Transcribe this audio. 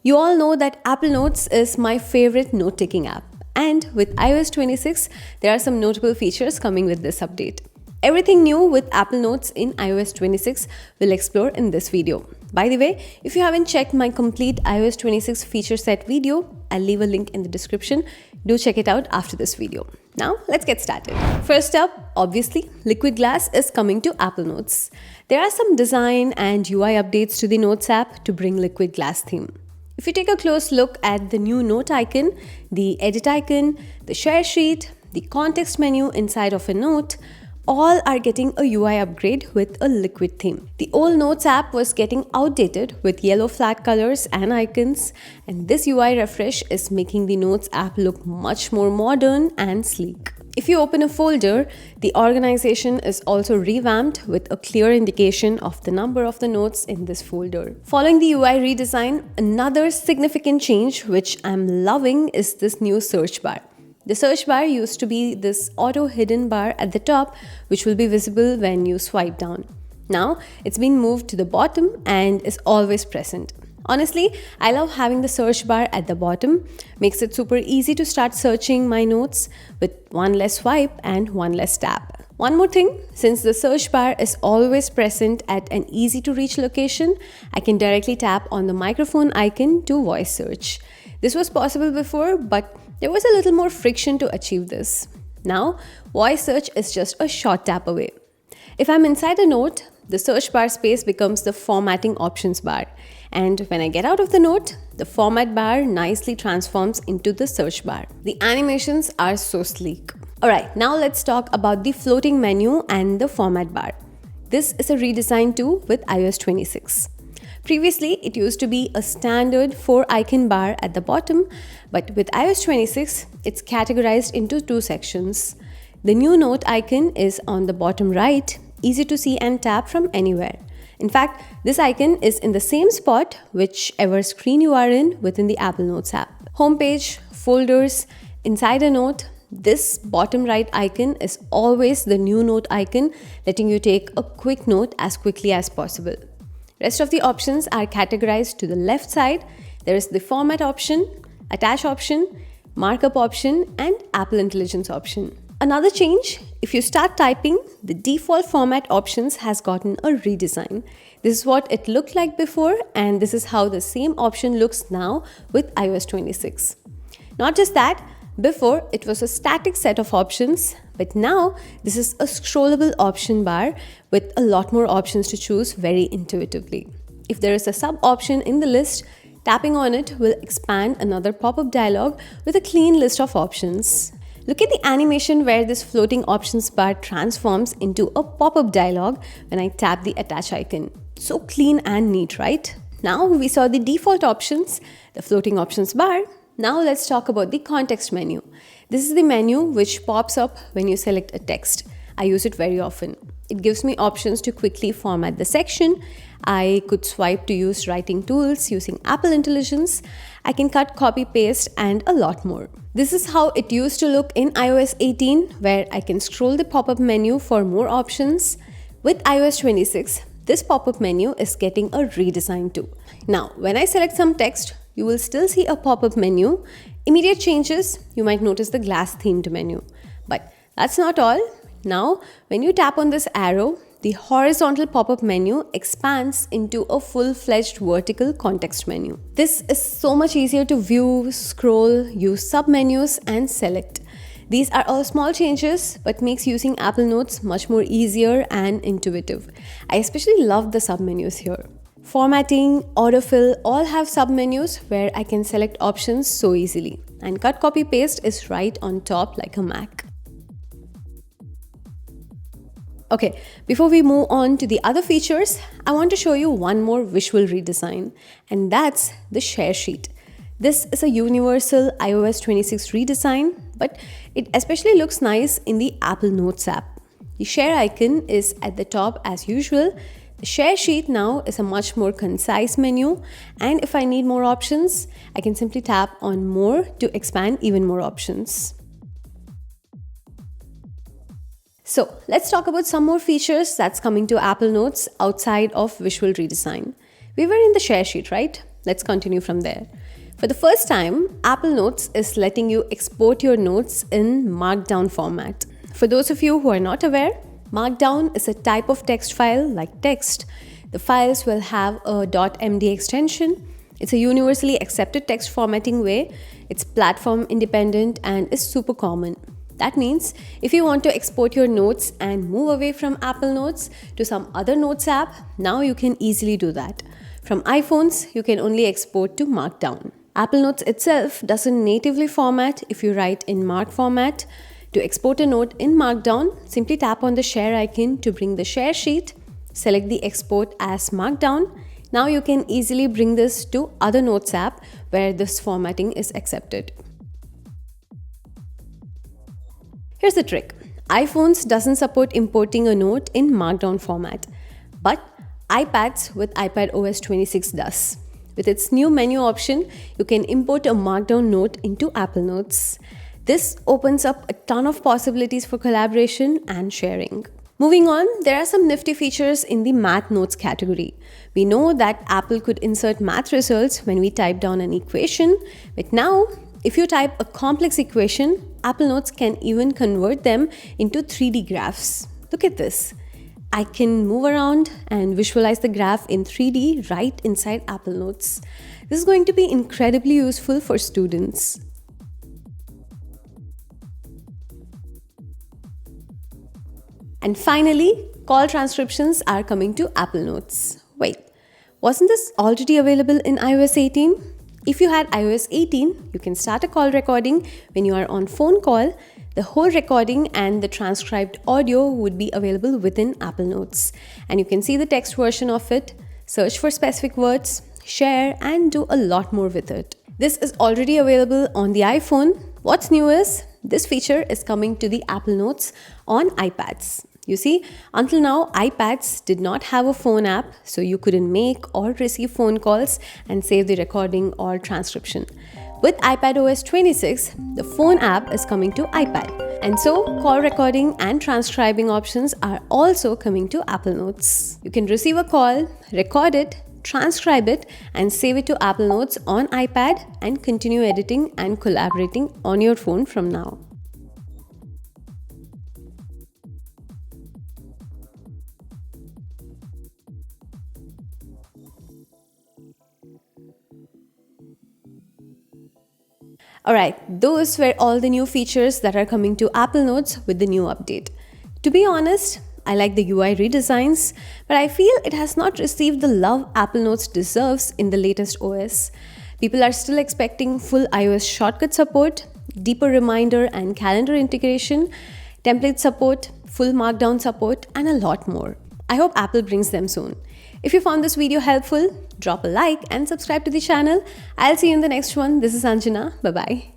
You all know that Apple Notes is my favorite note-taking app. And with iOS 26, there are some notable features coming with this update. Everything new with Apple Notes in iOS 26 we'll explore in this video. By the way, if you haven't checked my complete iOS 26 feature set video, I'll leave a link in the description. Do check it out after this video. Now, let's get started. First up, obviously, Liquid Glass is coming to Apple Notes. There are some design and UI updates to the Notes app to bring Liquid Glass theme. If you take a close look at the new note icon, the edit icon, the share sheet, the context menu inside of a note, all are getting a UI upgrade with a liquid theme. The old Notes app was getting outdated with yellow flat colors and icons, and this UI refresh is making the Notes app look much more modern and sleek. If you open a folder, the organization is also revamped with a clear indication of the number of the notes in this folder. Following the UI redesign, another significant change which I'm loving is this new search bar. The search bar used to be this auto hidden bar at the top, which will be visible when you swipe down. Now, it's been moved to the bottom and is always present. Honestly, I love having the search bar at the bottom. Makes it super easy to start searching my notes with one less swipe and one less tap. One more thing, since the search bar is always present at an easy to reach location, I can directly tap on the microphone icon to voice search. This was possible before, but there was a little more friction to achieve this. Now, voice search is just a short tap away. If I'm inside a note, the search bar space becomes the formatting options bar. And when I get out of the note, the format bar nicely transforms into the search bar. The animations are so sleek. Alright, now let's talk about the floating menu and the format bar. This is a redesign too with iOS 26. Previously, it used to be a standard 4-icon bar at the bottom, but with iOS 26, it's categorized into 2 sections. The new note icon is on the bottom right, easy to see and tap from anywhere. In fact, this icon is in the same spot whichever screen you are in within the Apple Notes app. Homepage, folders, inside a note, this bottom right icon is always the new note icon, letting you take a quick note as quickly as possible. Rest of the options are categorized to the left side. There is the format option, attach option, markup option, and Apple Intelligence option. Another change, if you start typing, the default format options has gotten a redesign. This is what it looked like before, and this is how the same option looks now with iOS 26. Not just that, before it was a static set of options, but now this is a scrollable option bar with a lot more options to choose very intuitively. If there is a sub option in the list, tapping on it will expand another pop-up dialog with a clean list of options. Look at the animation where this floating options bar transforms into a pop-up dialog when I tap the attach icon. So clean and neat, right? Now we saw the default options, the floating options bar. Now let's talk about the context menu. This is the menu which pops up when you select a text. I use it very often. It gives me options to quickly format the section. I could swipe to use writing tools using Apple Intelligence. I can cut, copy, paste, and a lot more. This is how it used to look in iOS 18, where I can scroll the pop-up menu for more options. With iOS 26, this pop-up menu is getting a redesign too. Now, when I select some text, you will still see a pop-up menu. Immediate changes, you might notice the glass themed menu. But that's not all. Now, when you tap on this arrow, the horizontal pop-up menu expands into a full-fledged vertical context menu. This is so much easier to view, scroll, use sub-menus, and select. These are all small changes, but makes using Apple Notes much more easier and intuitive. I especially love the sub-menus here. Formatting, autofill all have sub-menus where I can select options so easily. And cut, copy, paste is right on top like a Mac. Okay, before we move on to the other features, I want to show you one more visual redesign, and that's the share sheet. This is a universal iOS 26 redesign, but it especially looks nice in the Apple Notes app. The share icon is at the top as usual. The share sheet now is a much more concise menu, and if I need more options, I can simply tap on more to expand even more options. So let's talk about some more features that's coming to Apple Notes outside of visual redesign. We were in the share sheet, right? Let's continue from there. For the first time, Apple Notes is letting you export your notes in Markdown format. For those of you who are not aware, Markdown is a type of text file like text. The files will have a .md extension. It's a universally accepted text formatting way. It's platform independent and is super common. That means if you want to export your notes and move away from Apple Notes to some other notes app, now you can easily do that. From iPhones, you can only export to Markdown. Apple Notes itself doesn't natively format if you write in Mark format. To export a note in Markdown, simply tap on the share icon to bring the share sheet, select the export as Markdown. Now you can easily bring this to other notes app where this formatting is accepted. Here's the trick. iPhones doesn't support importing a note in Markdown format, but iPads with iPadOS 26 does. With its new menu option, you can import a Markdown note into Apple Notes. This opens up a ton of possibilities for collaboration and sharing. Moving on, there are some nifty features in the Math Notes category. We know that Apple could insert math results when we type down an equation, but now, if you type a complex equation, Apple Notes can even convert them into 3D graphs. Look at this. I can move around and visualize the graph in 3D right inside Apple Notes. This is going to be incredibly useful for students. And finally, call transcriptions are coming to Apple Notes. Wait, wasn't this already available in iOS 18? If you had iOS 18, you can start a call recording when you are on phone call. The whole recording and the transcribed audio would be available within Apple Notes. And you can see the text version of it, search for specific words, share, and do a lot more with it. This is already available on the iPhone. What's new is this feature is coming to the Apple Notes on iPads. You see, until now, iPads did not have a phone app, so you couldn't make or receive phone calls and save the recording or transcription. With iPadOS 26, the phone app is coming to iPad. And so, call recording and transcribing options are also coming to Apple Notes. You can receive a call, record it, transcribe it, and save it to Apple Notes on iPad and continue editing and collaborating on your phone from now. Alright, those were all the new features that are coming to Apple Notes with the new update. To be honest, I like the UI redesigns, but I feel it has not received the love Apple Notes deserves in the latest OS. People are still expecting full iOS shortcut support, deeper reminder and calendar integration, template support, full Markdown support, and a lot more. I hope Apple brings them soon. If you found this video helpful, drop a like and subscribe to the channel. I'll see you in the next one. This is Anjana. Bye-bye.